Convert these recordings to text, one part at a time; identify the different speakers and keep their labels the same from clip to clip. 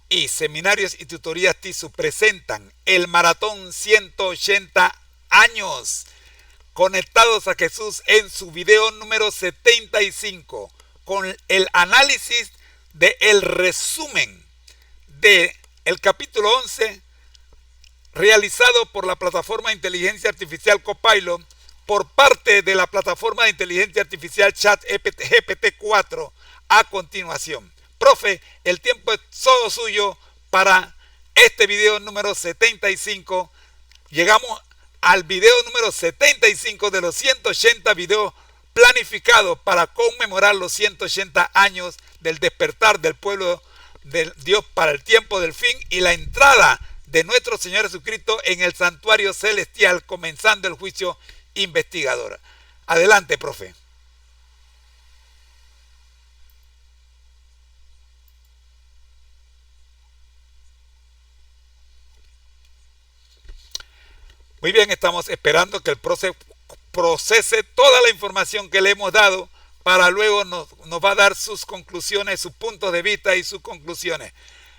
Speaker 1: y Seminarios y Tutorías TISU presentan el Maratón 180 años conectados a Jesús en su video número 75 con el análisis del resumen del capítulo 11 realizado por la plataforma de inteligencia artificial Copilot por parte de la plataforma de inteligencia artificial ChatGPT-4 a continuación. Profe, el tiempo es todo suyo para este video número 75. Llegamos al video número 75 de los 180 videos planificados para conmemorar los 180 años del despertar del pueblo de Dios para el tiempo del fin y la entrada de nuestro Señor Jesucristo en el santuario celestial, comenzando el juicio investigador. Adelante, profe. Muy bien, estamos esperando que el procese toda la información que le hemos dado para luego nos va a dar sus conclusiones, sus puntos de vista y sus conclusiones.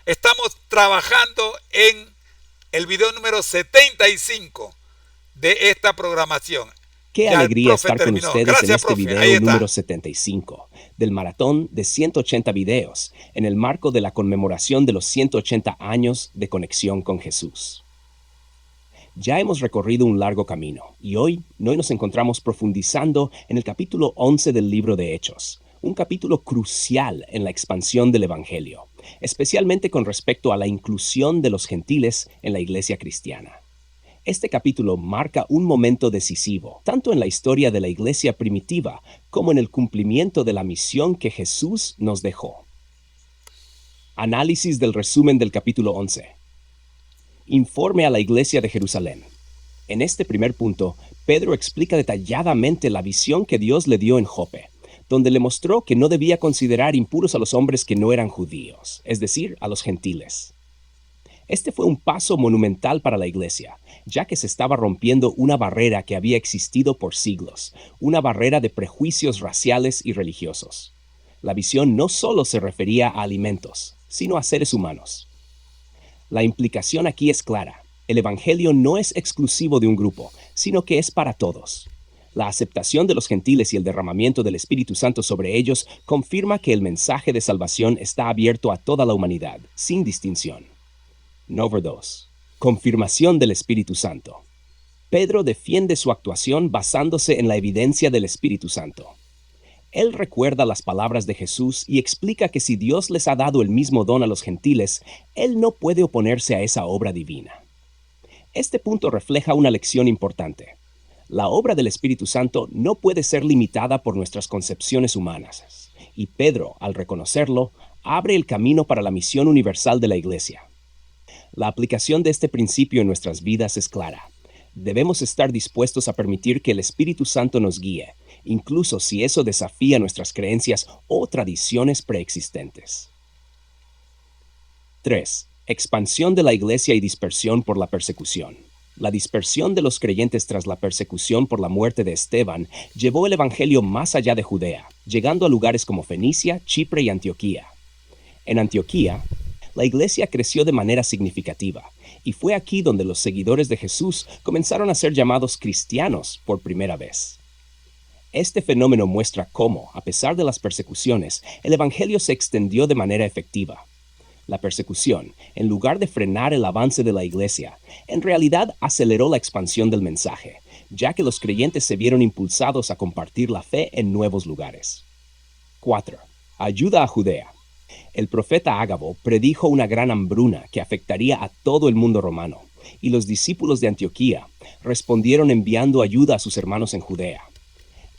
Speaker 1: Estamos trabajando en el video número 75 de esta programación.
Speaker 2: Qué alegría estar con ustedes. Gracias, en este profe. Video número 75 del maratón de 180 videos en el marco de la conmemoración de los 180 años de conexión con Jesús. Ya hemos recorrido un largo camino y hoy nos encontramos profundizando en el capítulo 11 del libro de Hechos, un capítulo crucial en la expansión del Evangelio, especialmente con respecto a la inclusión de los gentiles en la iglesia cristiana. Este capítulo marca un momento decisivo, tanto en la historia de la iglesia primitiva como en el cumplimiento de la misión que Jesús nos dejó. Análisis del resumen del capítulo 11. Informe a la iglesia de Jerusalén. En este primer punto, Pedro explica detalladamente la visión que Dios le dio en Jope, donde le mostró que no debía considerar impuros a los hombres que no eran judíos, es decir, a los gentiles. Este fue un paso monumental para la iglesia, ya que se estaba rompiendo una barrera que había existido por siglos, una barrera de prejuicios raciales y religiosos. La visión no solo se refería a alimentos, sino a seres humanos. La implicación aquí es clara. El Evangelio no es exclusivo de un grupo, sino que es para todos. La aceptación de los gentiles y el derramamiento del Espíritu Santo sobre ellos confirma que el mensaje de salvación está abierto a toda la humanidad, sin distinción. Número 2. Confirmación del Espíritu Santo. Pedro defiende su actuación basándose en la evidencia del Espíritu Santo. Él recuerda las palabras de Jesús y explica que si Dios les ha dado el mismo don a los gentiles, Él no puede oponerse a esa obra divina. Este punto refleja una lección importante. La obra del Espíritu Santo no puede ser limitada por nuestras concepciones humanas, y Pedro, al reconocerlo, abre el camino para la misión universal de la Iglesia. La aplicación de este principio en nuestras vidas es clara. Debemos estar dispuestos a permitir que el Espíritu Santo nos guíe, incluso si eso desafía nuestras creencias o tradiciones preexistentes. 3. Expansión de la iglesia y dispersión por la persecución. La dispersión de los creyentes tras la persecución por la muerte de Esteban llevó el evangelio más allá de Judea, llegando a lugares como Fenicia, Chipre y Antioquía. En Antioquía, la iglesia creció de manera significativa, y fue aquí donde los seguidores de Jesús comenzaron a ser llamados cristianos por primera vez. Este fenómeno muestra cómo, a pesar de las persecuciones, el evangelio se extendió de manera efectiva. La persecución, en lugar de frenar el avance de la iglesia, en realidad aceleró la expansión del mensaje, ya que los creyentes se vieron impulsados a compartir la fe en nuevos lugares. 4. Ayuda a Judea. El profeta Ágabo predijo una gran hambruna que afectaría a todo el mundo romano, y los discípulos de Antioquía respondieron enviando ayuda a sus hermanos en Judea.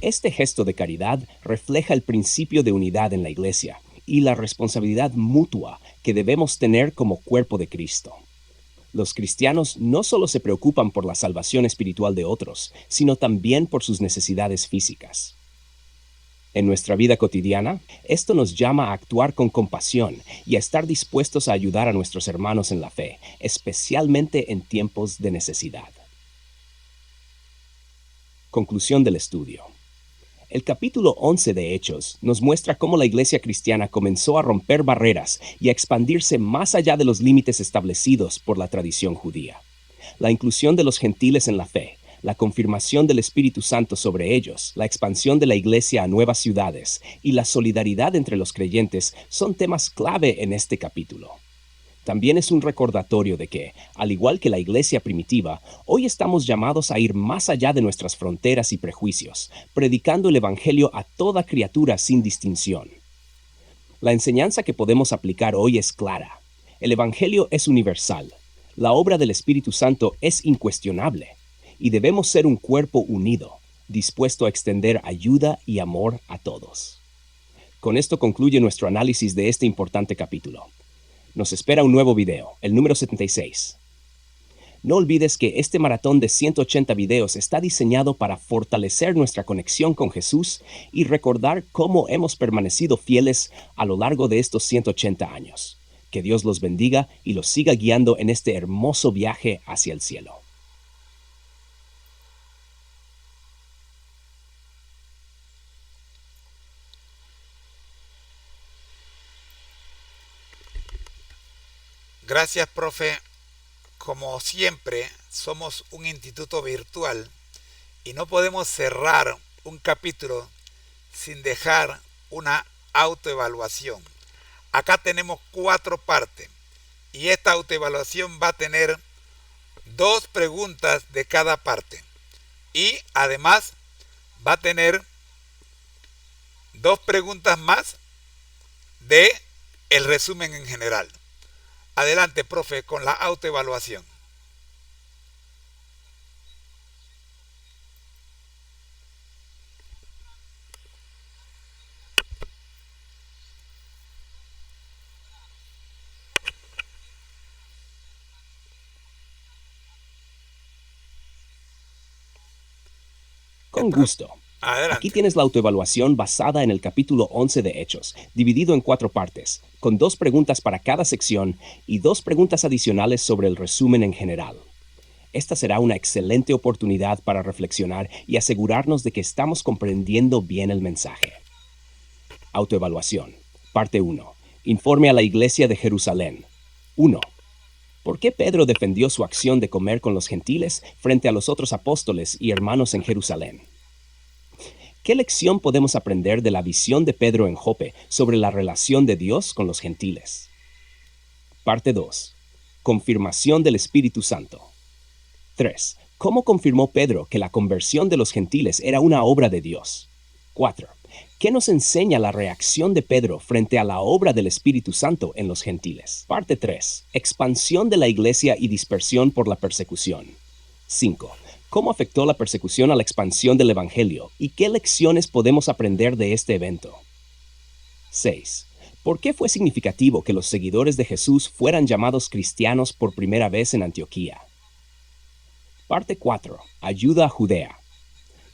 Speaker 2: Este gesto de caridad refleja el principio de unidad en la iglesia y la responsabilidad mutua que debemos tener como cuerpo de Cristo. Los cristianos no solo se preocupan por la salvación espiritual de otros, sino también por sus necesidades físicas. En nuestra vida cotidiana, esto nos llama a actuar con compasión y a estar dispuestos a ayudar a nuestros hermanos en la fe, especialmente en tiempos de necesidad. Conclusión del estudio. El capítulo 11 de Hechos nos muestra cómo la iglesia cristiana comenzó a romper barreras y a expandirse más allá de los límites establecidos por la tradición judía. La inclusión de los gentiles en la fe, la confirmación del Espíritu Santo sobre ellos, la expansión de la iglesia a nuevas ciudades y la solidaridad entre los creyentes son temas clave en este capítulo. También es un recordatorio de que, al igual que la iglesia primitiva, hoy estamos llamados a ir más allá de nuestras fronteras y prejuicios, predicando el Evangelio a toda criatura sin distinción. La enseñanza que podemos aplicar hoy es clara. El Evangelio es universal. La obra del Espíritu Santo es incuestionable. Y debemos ser un cuerpo unido, dispuesto a extender ayuda y amor a todos. Con esto concluye nuestro análisis de este importante capítulo. Nos espera un nuevo video, el número 76. No olvides que este maratón de 180 videos está diseñado para fortalecer nuestra conexión con Jesús y recordar cómo hemos permanecido fieles a lo largo de estos 180 años. Que Dios los bendiga y los siga guiando en este hermoso viaje hacia el cielo.
Speaker 1: Gracias, profe. Como siempre, somos un instituto virtual y no podemos cerrar un capítulo sin dejar una autoevaluación. Acá tenemos 4 partes y esta autoevaluación va a tener 2 preguntas de cada parte y además va a tener 2 preguntas más de el resumen en general. Adelante, profe, con la autoevaluación.
Speaker 2: Con gusto. Aquí
Speaker 1: Adelante.
Speaker 2: tienes la autoevaluación basada en el capítulo 11 de Hechos, dividido en 4 partes, con 2 preguntas para cada sección y 2 preguntas adicionales sobre el resumen en general. Esta será una excelente oportunidad para reflexionar y asegurarnos de que estamos comprendiendo bien el mensaje. Autoevaluación. Parte 1. Informe a la Iglesia de Jerusalén. 1. ¿Por qué Pedro defendió su acción de comer con los gentiles frente a los otros apóstoles y hermanos en Jerusalén? ¿Qué lección podemos aprender de la visión de Pedro en Jope sobre la relación de Dios con los gentiles? Parte 2. Confirmación del Espíritu Santo. 3. ¿Cómo confirmó Pedro que la conversión de los gentiles era una obra de Dios? 4. ¿Qué nos enseña la reacción de Pedro frente a la obra del Espíritu Santo en los gentiles? Parte 3. Expansión de la iglesia y dispersión por la persecución. 5. ¿Cómo afectó la persecución a la expansión del Evangelio y qué lecciones podemos aprender de este evento? 6. ¿Por qué fue significativo que los seguidores de Jesús fueran llamados cristianos por primera vez en Antioquía? Parte 4. Ayuda a Judea.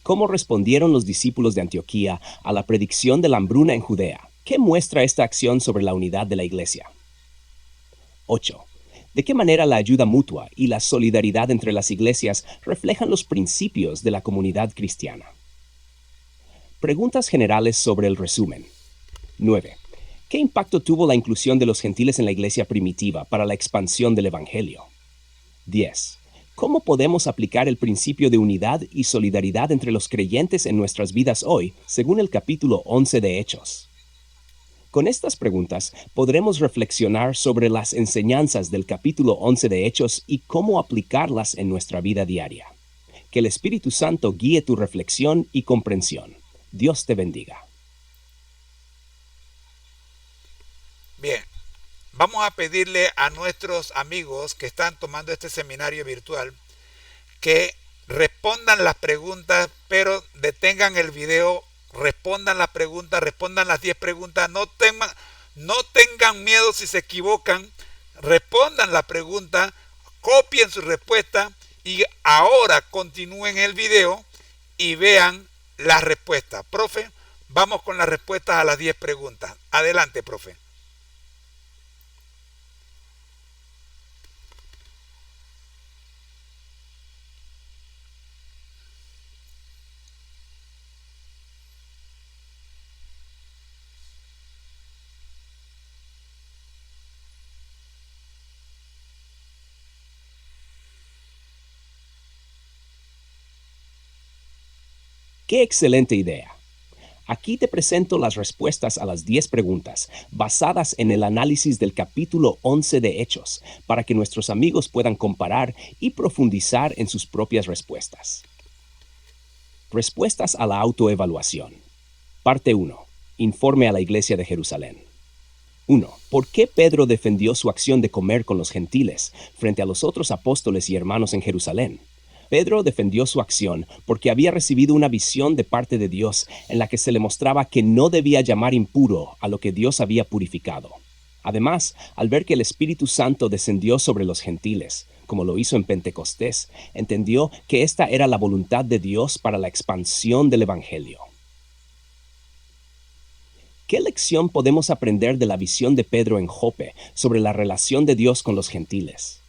Speaker 2: ¿Cómo respondieron los discípulos de Antioquía a la predicción de la hambruna en Judea? ¿Qué muestra esta acción sobre la unidad de la iglesia? 8. ¿De qué manera la ayuda mutua y la solidaridad entre las iglesias reflejan los principios de la comunidad cristiana? Preguntas generales sobre el resumen. 9. ¿Qué impacto tuvo la inclusión de los gentiles en la iglesia primitiva para la expansión del Evangelio? 10. ¿Cómo podemos aplicar el principio de unidad y solidaridad entre los creyentes en nuestras vidas hoy, según el capítulo 11 de Hechos? Con estas preguntas podremos reflexionar sobre las enseñanzas del capítulo 11 de Hechos y cómo aplicarlas en nuestra vida diaria. Que el Espíritu Santo guíe tu reflexión y comprensión. Dios te bendiga.
Speaker 1: Bien, vamos a pedirle a nuestros amigos que están tomando este seminario virtual que respondan las preguntas, pero detengan el video, respondan las preguntas, respondan las 10 preguntas, no tengan miedo si se equivocan, respondan la pregunta, copien su respuesta y ahora continúen el video y vean las respuestas. Profe, vamos con las respuestas a las 10 preguntas. Adelante, profe.
Speaker 2: ¡Qué excelente idea! Aquí te presento las respuestas a las 10 preguntas, basadas en el análisis del capítulo 11 de Hechos, para que nuestros amigos puedan comparar y profundizar en sus propias respuestas. Respuestas a la autoevaluación. Parte 1. Informe a la Iglesia de Jerusalén. 1. ¿Por qué Pedro defendió su acción de comer con los gentiles frente a los otros apóstoles y hermanos en Jerusalén? Pedro defendió su acción porque había recibido una visión de parte de Dios en la que se le mostraba que no debía llamar impuro a lo que Dios había purificado. Además, al ver que el Espíritu Santo descendió sobre los gentiles, como lo hizo en Pentecostés, entendió que esta era la voluntad de Dios para la expansión del Evangelio. ¿Qué lección podemos aprender de la visión de Pedro en Jope sobre la relación de Dios con los gentiles?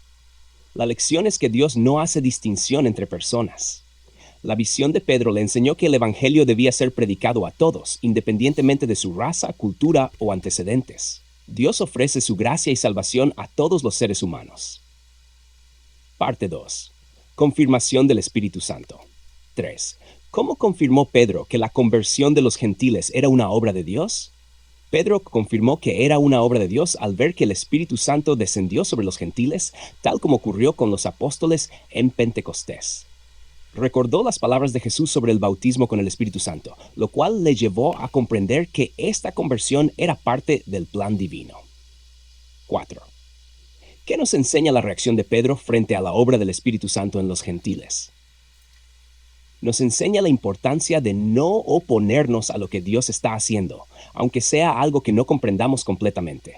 Speaker 2: La lección es que Dios no hace distinción entre personas. La visión de Pedro le enseñó que el Evangelio debía ser predicado a todos, independientemente de su raza, cultura o antecedentes. Dios ofrece su gracia y salvación a todos los seres humanos. Parte 2. Confirmación del Espíritu Santo. 3. ¿Cómo confirmó Pedro que la conversión de los gentiles era una obra de Dios? Pedro confirmó que era una obra de Dios al ver que el Espíritu Santo descendió sobre los gentiles, tal como ocurrió con los apóstoles en Pentecostés. Recordó las palabras de Jesús sobre el bautismo con el Espíritu Santo, lo cual le llevó a comprender que esta conversión era parte del plan divino. 4. ¿Qué nos enseña la reacción de Pedro frente a la obra del Espíritu Santo en los gentiles? Nos enseña la importancia de no oponernos a lo que Dios está haciendo, aunque sea algo que no comprendamos completamente.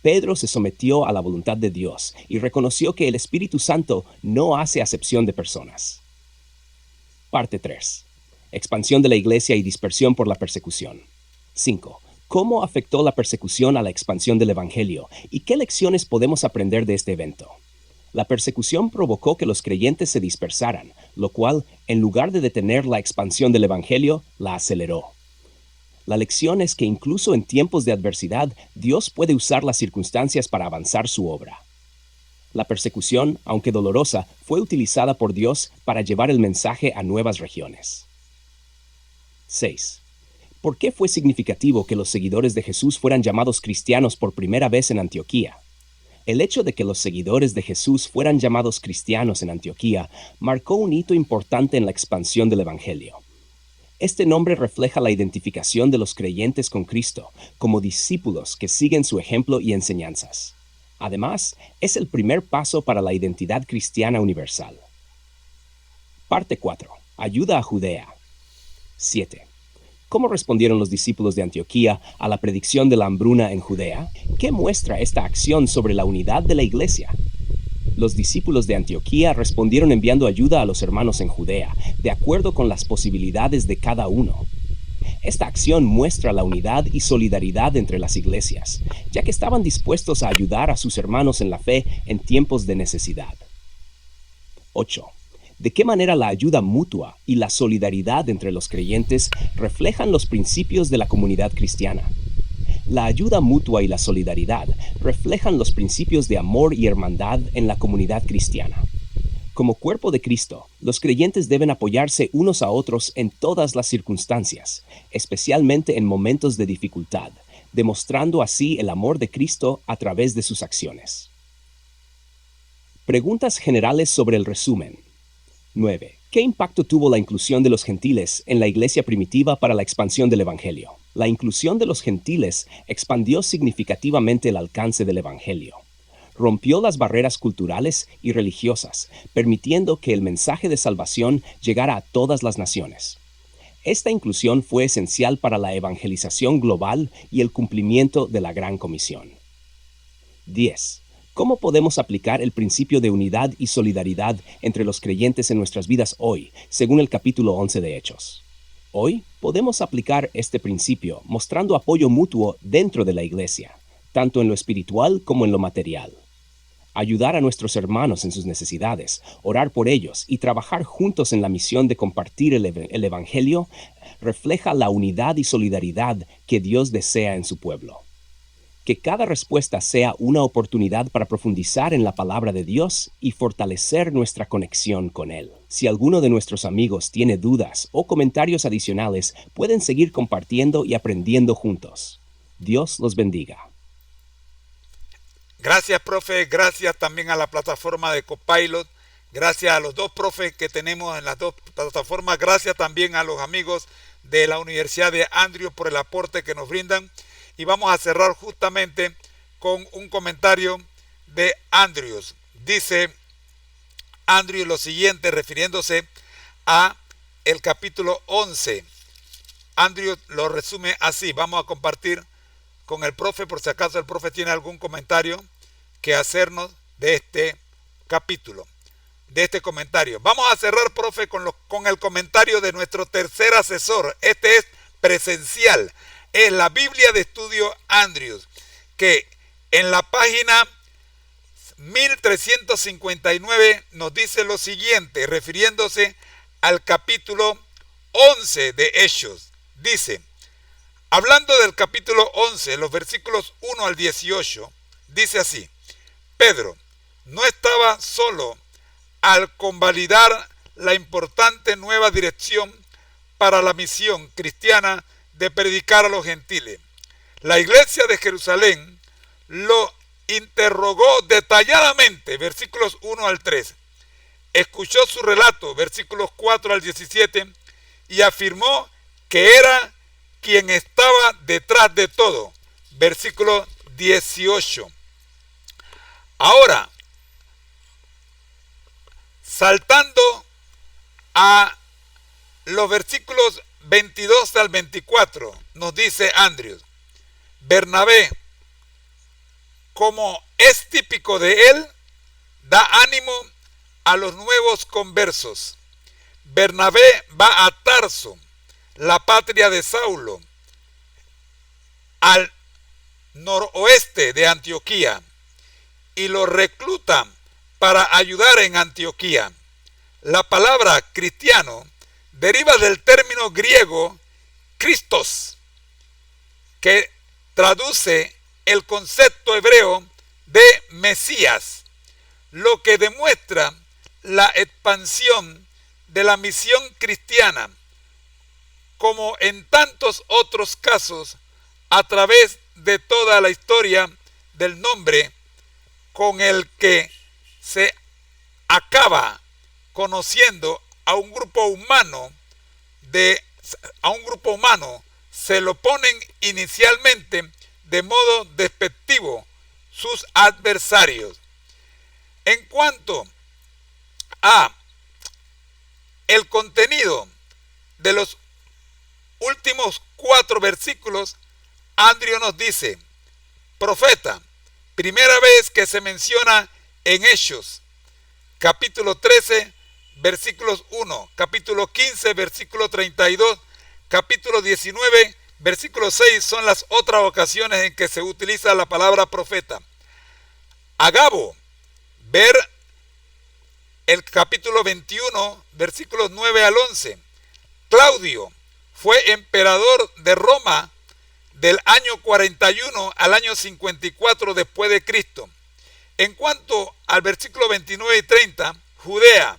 Speaker 2: Pedro se sometió a la voluntad de Dios y reconoció que el Espíritu Santo no hace acepción de personas. Parte 3. Expansión de la iglesia y dispersión por la persecución. 5. ¿Cómo afectó la persecución a la expansión del Evangelio y qué lecciones podemos aprender de este evento? La persecución provocó que los creyentes se dispersaran, lo cual, en lugar de detener la expansión del Evangelio, la aceleró. La lección es que incluso en tiempos de adversidad, Dios puede usar las circunstancias para avanzar su obra. La persecución, aunque dolorosa, fue utilizada por Dios para llevar el mensaje a nuevas regiones. 6. ¿Por qué fue significativo que los seguidores de Jesús fueran llamados cristianos por primera vez en Antioquía? El hecho de que los seguidores de Jesús fueran llamados cristianos en Antioquía marcó un hito importante en la expansión del Evangelio. Este nombre refleja la identificación de los creyentes con Cristo como discípulos que siguen su ejemplo y enseñanzas. Además, es el primer paso para la identidad cristiana universal. Parte 4. Ayuda a Judea. 7. ¿Cómo respondieron los discípulos de Antioquía a la predicción de la hambruna en Judea? ¿Qué muestra esta acción sobre la unidad de la iglesia? Los discípulos de Antioquía respondieron enviando ayuda a los hermanos en Judea, de acuerdo con las posibilidades de cada uno. Esta acción muestra la unidad y solidaridad entre las iglesias, ya que estaban dispuestos a ayudar a sus hermanos en la fe en tiempos de necesidad. 8. ¿De qué manera la ayuda mutua y la solidaridad entre los creyentes reflejan los principios de la comunidad cristiana? La ayuda mutua y la solidaridad reflejan los principios de amor y hermandad en la comunidad cristiana. Como cuerpo de Cristo, los creyentes deben apoyarse unos a otros en todas las circunstancias, especialmente en momentos de dificultad, demostrando así el amor de Cristo a través de sus acciones. Preguntas generales sobre el resumen. 9. ¿Qué impacto tuvo la inclusión de los gentiles en la iglesia primitiva para la expansión del Evangelio? La inclusión de los gentiles expandió significativamente el alcance del Evangelio. Rompió las barreras culturales y religiosas, permitiendo que el mensaje de salvación llegara a todas las naciones. Esta inclusión fue esencial para la evangelización global y el cumplimiento de la Gran Comisión. 10. ¿Cómo podemos aplicar el principio de unidad y solidaridad entre los creyentes en nuestras vidas hoy, según el capítulo 11 de Hechos? Hoy podemos aplicar este principio mostrando apoyo mutuo dentro de la iglesia, tanto en lo espiritual como en lo material. Ayudar a nuestros hermanos en sus necesidades, orar por ellos y trabajar juntos en la misión de compartir el Evangelio refleja la unidad y solidaridad que Dios desea en su pueblo. Que cada respuesta sea una oportunidad para profundizar en la palabra de Dios y fortalecer nuestra conexión con Él. Si alguno de nuestros amigos tiene dudas o comentarios adicionales, pueden seguir compartiendo y aprendiendo juntos. Dios los bendiga.
Speaker 1: Gracias, profe. Gracias también a la plataforma de Copilot. Gracias a los dos profes que tenemos en las dos plataformas. Gracias también a los amigos de la Universidad de Andrews por el aporte que nos brindan. Y vamos a cerrar justamente con un comentario de Andrews. Dice Andrews lo siguiente, refiriéndose a el capítulo 11. Andrews lo resume así. Vamos a compartir con el profe, por si acaso el profe tiene algún comentario que hacernos de este capítulo, de este comentario. Vamos a cerrar, profe, con el comentario de nuestro tercer asesor. Este es presencial. Es la Biblia de Estudio Andrews, que en la página 1359 nos dice lo siguiente, refiriéndose al capítulo 11 de Hechos. Dice, hablando del capítulo 11, los versículos 1 al 18, dice así: Pedro no estaba solo al convalidar la importante nueva dirección para la misión cristiana de predicar a los gentiles. La iglesia de Jerusalén lo interrogó detalladamente, versículos 1 al 3. Escuchó su relato, versículos 4 al 17, y afirmó que era quien estaba detrás de todo, versículo 18. Ahora, saltando a los versículos 22 al 24, nos dice Andrews: Bernabé, como es típico de él, da ánimo a los nuevos conversos. Bernabé va a Tarso, la patria de Saulo, al noroeste de Antioquía, y lo recluta para ayudar en Antioquía. La palabra cristiano deriva del término griego Christos, que traduce el concepto hebreo de Mesías, lo que demuestra la expansión de la misión cristiana, como en tantos otros casos, a través de toda la historia del nombre con el que se acaba conociendo a un grupo humano, se lo ponen inicialmente de modo despectivo sus adversarios. En cuanto a el contenido de los últimos 4 versículos, Andrews nos dice: profeta, primera vez que se menciona en Hechos, capítulo 13, versículos 1, capítulo 15, versículo 32, capítulo 19, versículo 6 son las otras ocasiones en que se utiliza la palabra profeta. Agabo, ver el capítulo 21, versículos 9 al 11. Claudio fue emperador de Roma del año 41 al año 54 después de Cristo. En cuanto al versículo 29 y 30, Judea,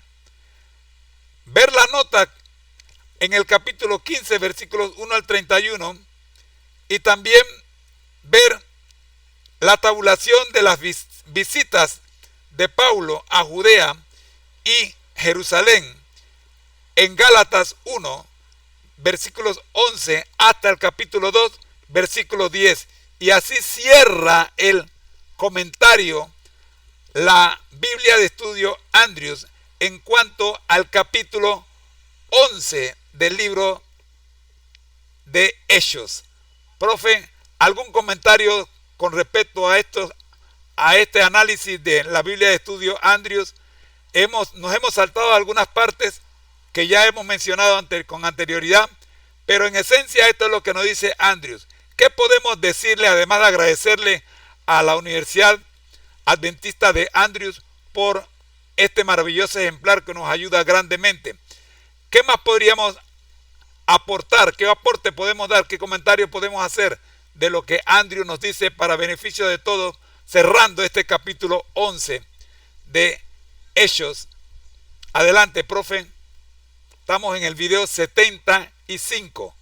Speaker 1: ver la nota en el capítulo 15, versículos 1 al 31, y también ver la tabulación de las visitas de Pablo a Judea y Jerusalén en Gálatas 1, versículos 11 hasta el capítulo 2, versículo 10. Y así cierra el comentario la Biblia de Estudio Andrews en cuanto al capítulo 11 del libro de Hechos. Profe, ¿algún comentario con respecto a este análisis de la Biblia de Estudio Andrews? Nos hemos saltado algunas partes que ya hemos mencionado con anterioridad, pero en esencia esto es lo que nos dice Andrews. ¿Qué podemos decirle, además de agradecerle a la Universidad Adventista de Andrews por este maravilloso ejemplar que nos ayuda grandemente? ¿Qué más podríamos aportar? ¿Qué aporte podemos dar? ¿Qué comentario podemos hacer de lo que Andrews nos dice para beneficio de todos, cerrando este capítulo 11 de Hechos Adelante, profe. Estamos en el video 75.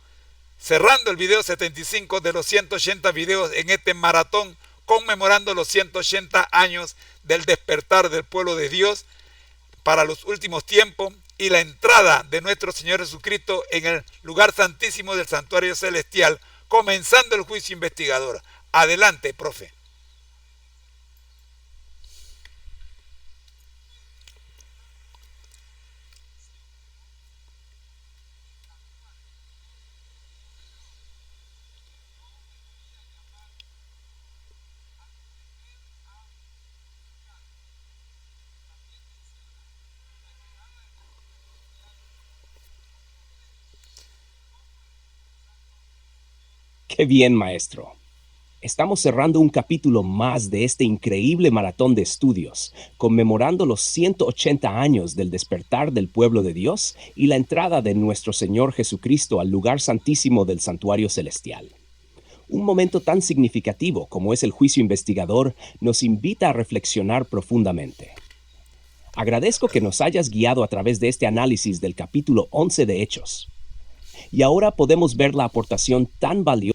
Speaker 1: Cerrando el video 75 de los 180 videos en este maratón conmemorando los 180 años del despertar del pueblo de Dios para los últimos tiempos y la entrada de nuestro Señor Jesucristo en el lugar santísimo del santuario celestial, comenzando el juicio investigador. Adelante, profe.
Speaker 2: ¡Qué bien, maestro! Estamos cerrando un capítulo más de este increíble maratón de estudios, conmemorando los 180 años del despertar del pueblo de Dios y la entrada de nuestro Señor Jesucristo al lugar santísimo del santuario celestial. Un momento tan significativo como es el juicio investigador nos invita a reflexionar profundamente. Agradezco que nos hayas guiado a través de este análisis del capítulo 11 de Hechos. Y ahora podemos ver la aportación tan valiosa.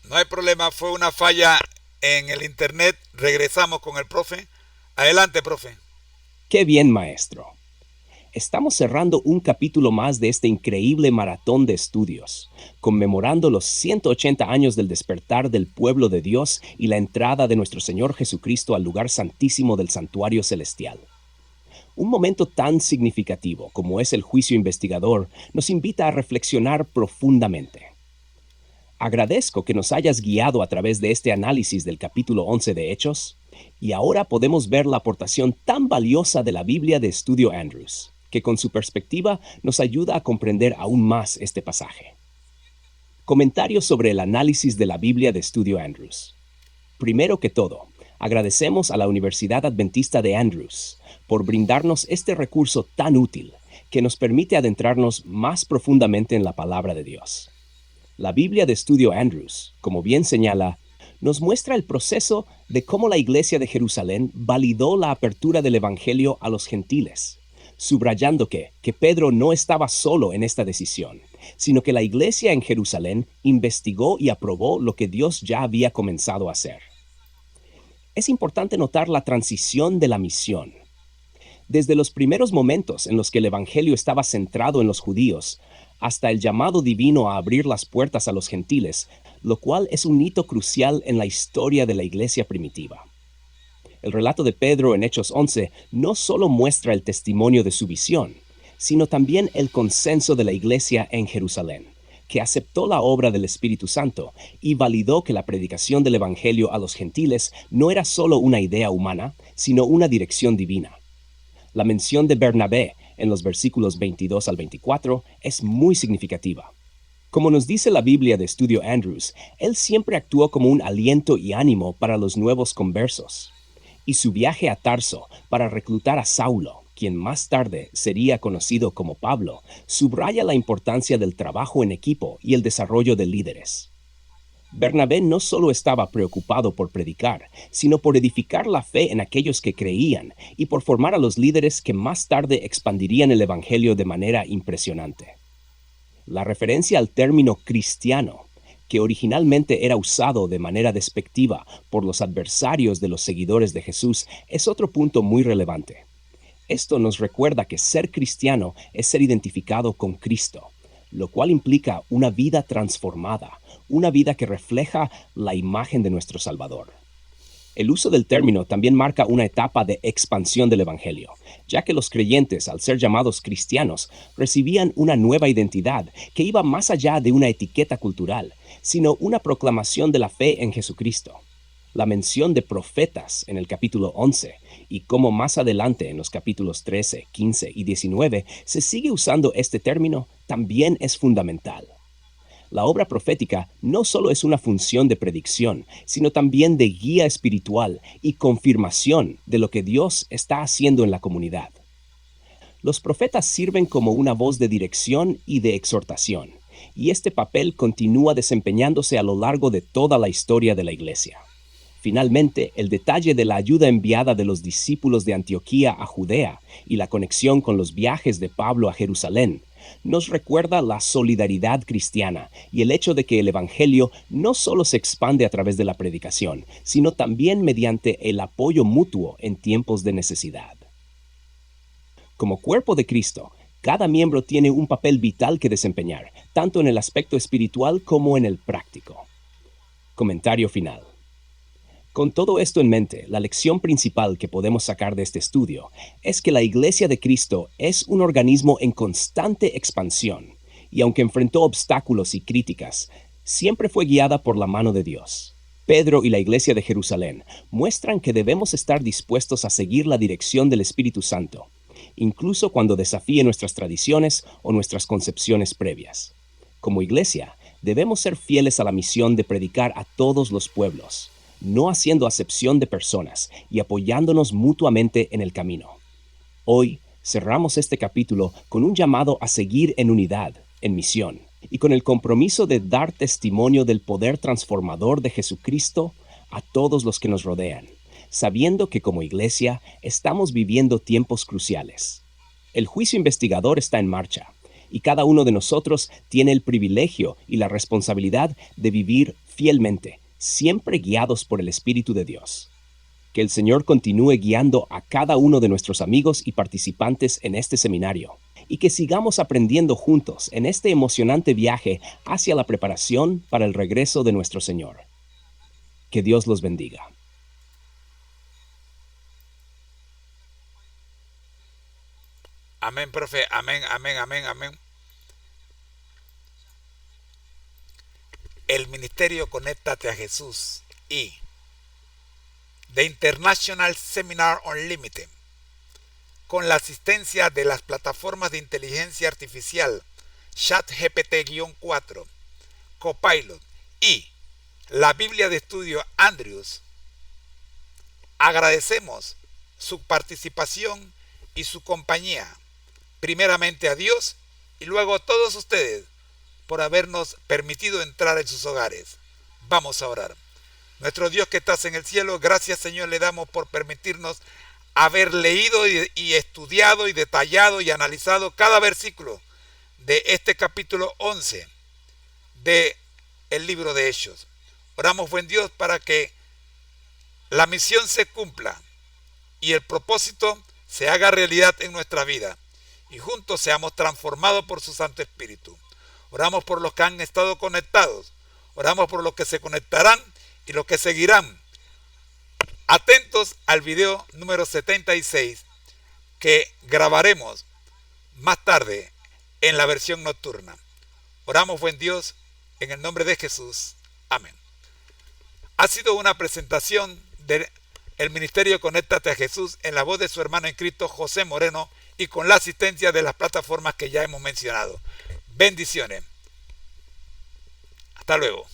Speaker 1: No hay problema, fue una falla en el internet. Regresamos con el profe. Adelante, profe.
Speaker 2: ¡Qué bien, maestro! Estamos cerrando un capítulo más de este increíble maratón de estudios, conmemorando los 180 años del despertar del pueblo de Dios y la entrada de nuestro Señor Jesucristo al lugar santísimo del santuario celestial. Un momento tan significativo como es el juicio investigador nos invita a reflexionar profundamente. Agradezco que nos hayas guiado a través de este análisis del capítulo 11 de Hechos, y ahora podemos ver la aportación tan valiosa de la Biblia de Estudio Andrews, que con su perspectiva nos ayuda a comprender aún más este pasaje. Comentarios sobre el análisis de la Biblia de Estudio Andrews. Primero que todo, agradecemos a la Universidad Adventista de Andrews por brindarnos este recurso tan útil que nos permite adentrarnos más profundamente en la palabra de Dios. La Biblia de Estudio Andrews, como bien señala, nos muestra el proceso de cómo la Iglesia de Jerusalén validó la apertura del Evangelio a los gentiles, subrayando que Pedro no estaba solo en esta decisión, sino que la Iglesia en Jerusalén investigó y aprobó lo que Dios ya había comenzado a hacer. Es importante notar la transición de la misión. Desde los primeros momentos en los que el Evangelio estaba centrado en los judíos, hasta el llamado divino a abrir las puertas a los gentiles, lo cual es un hito crucial en la historia de la iglesia primitiva. El relato de Pedro en Hechos 11 no solo muestra el testimonio de su visión, sino también el consenso de la iglesia en Jerusalén, que aceptó la obra del Espíritu Santo y validó que la predicación del Evangelio a los gentiles no era solo una idea humana, sino una dirección divina. La mención de Bernabé en los versículos 22 al 24 es muy significativa. Como nos dice la Biblia de Estudio Andrews, él siempre actuó como un aliento y ánimo para los nuevos conversos. Y su viaje a Tarso para reclutar a Saulo, quien más tarde sería conocido como Pablo, subraya la importancia del trabajo en equipo y el desarrollo de líderes. Bernabé no solo estaba preocupado por predicar, sino por edificar la fe en aquellos que creían y por formar a los líderes que más tarde expandirían el Evangelio de manera impresionante. La referencia al término cristiano, que originalmente era usado de manera despectiva por los adversarios de los seguidores de Jesús, es otro punto muy relevante. Esto nos recuerda que ser cristiano es ser identificado con Cristo, lo cual implica una vida transformada, una vida que refleja la imagen de nuestro Salvador. El uso del término también marca una etapa de expansión del Evangelio, ya que los creyentes, al ser llamados cristianos, recibían una nueva identidad que iba más allá de una etiqueta cultural, sino una proclamación de la fe en Jesucristo. La mención de profetas en el capítulo 11 y cómo más adelante en los capítulos 13, 15 y 19 se sigue usando este término también es fundamental. La obra profética no solo es una función de predicción, sino también de guía espiritual y confirmación de lo que Dios está haciendo en la comunidad. Los profetas sirven como una voz de dirección y de exhortación, y este papel continúa desempeñándose a lo largo de toda la historia de la Iglesia. Finalmente, el detalle de la ayuda enviada de los discípulos de Antioquía a Judea y la conexión con los viajes de Pablo a Jerusalén nos recuerda la solidaridad cristiana y el hecho de que el Evangelio no solo se expande a través de la predicación, sino también mediante el apoyo mutuo en tiempos de necesidad. Como cuerpo de Cristo, cada miembro tiene un papel vital que desempeñar, tanto en el aspecto espiritual como en el práctico. Comentario final. Con todo esto en mente, la lección principal que podemos sacar de este estudio es que la Iglesia de Cristo es un organismo en constante expansión, y aunque enfrentó obstáculos y críticas, siempre fue guiada por la mano de Dios. Pedro y la Iglesia de Jerusalén muestran que debemos estar dispuestos a seguir la dirección del Espíritu Santo, incluso cuando desafíe nuestras tradiciones o nuestras concepciones previas. Como Iglesia, debemos ser fieles a la misión de predicar a todos los pueblos, no haciendo acepción de personas y apoyándonos mutuamente en el camino. Hoy cerramos este capítulo con un llamado a seguir en unidad, en misión, y con el compromiso de dar testimonio del poder transformador de Jesucristo a todos los que nos rodean, sabiendo que como Iglesia estamos viviendo tiempos cruciales. El juicio investigador está en marcha, y cada uno de nosotros tiene el privilegio y la responsabilidad de vivir fielmente, siempre guiados por el Espíritu de Dios. Que el Señor continúe guiando a cada uno de nuestros amigos y participantes en este seminario, y que sigamos aprendiendo juntos en este emocionante viaje hacia la preparación para el regreso de nuestro Señor. Que Dios los bendiga.
Speaker 1: Amén, profe. Amén, amén, amén, amén. El ministerio Conéctate a Jesús y The International Seminar Unlimited, con la asistencia de las plataformas de inteligencia artificial ChatGPT-4, Copilot y la Biblia de Estudio Andrews, agradecemos su participación y su compañía, primeramente a Dios y luego a todos ustedes, por habernos permitido entrar en sus hogares. Vamos a orar. Nuestro Dios que estás en el cielo, gracias Señor le damos por permitirnos haber leído y estudiado y detallado y analizado cada versículo de este capítulo 11 de el libro de Hechos. Oramos, buen Dios, para que la misión se cumpla y el propósito se haga realidad en nuestra vida y juntos seamos transformados por su Santo Espíritu. Oramos por los que han estado conectados. Oramos por los que se conectarán y los que seguirán. Atentos al video número 76 que grabaremos más tarde en la versión nocturna. Oramos, buen Dios, en el nombre de Jesús. Amén. Ha sido una presentación del Ministerio Conéctate a Jesús en la voz de su hermano en Cristo, José Moreno, y con la asistencia de las plataformas que ya hemos mencionado. Bendiciones. Hasta luego.